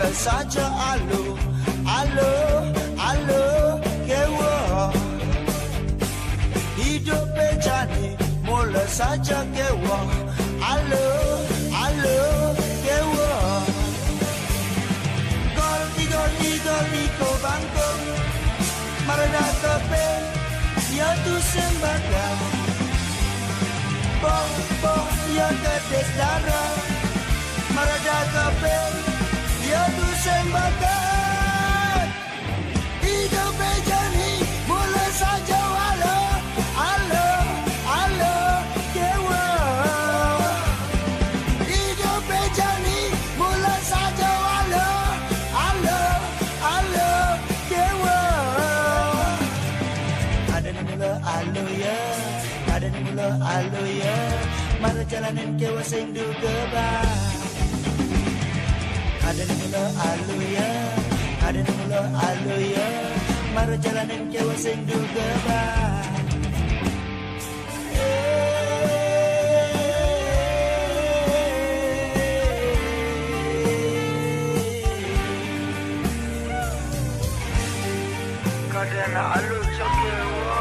mulai saja alo, alo, alo, kewa. Hidup bejani mulai saja kewa, alo, alo, kewa. Gol, igol, iko bangkong, marada kepe, ya tu sembaga. Boh, boh, ya tetes darah, marada kepe, ya tu sembaga. Hidup bejani mulai saja alo, alo, alo, kewa. Hidup bejani mulai saja alo, alo, alo, kewa. Ada ni mula alo ya, ada ni mula alo ya, mara jalanin kewa sendu kebah. Ada ni mula alo ya, ada ni mula alo ya, mara jalanin kewa sendu kebah. Kadang alu cakewa.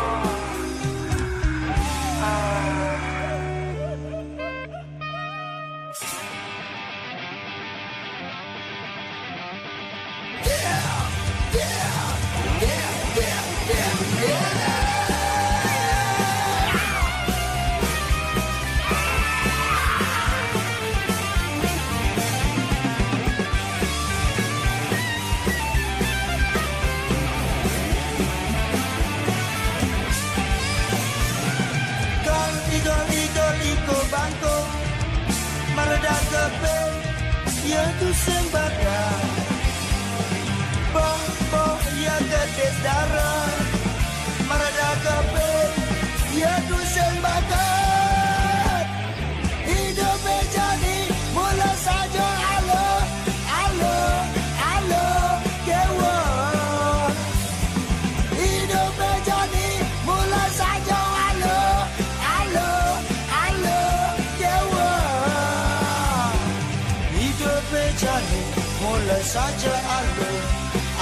Iko bangkong, marada kepe, ya tu sembaga. Boh, boh, ya tetes darah, marada kepe, ya tu sembaga. Hidup bejani mulai saja alo, alo, alo, kewa. Hidup bejani mulai saja alo, alo, alo, kewa. Hidup bejani mulai saja alo,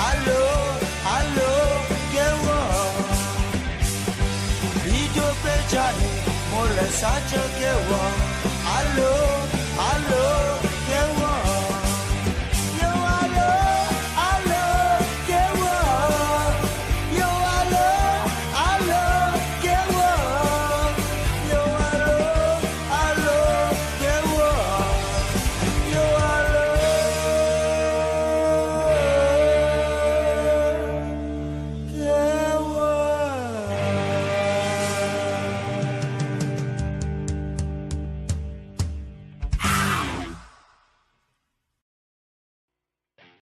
alo, alo, kewa. Hidup bejani mulai saja kewa, alo, alo,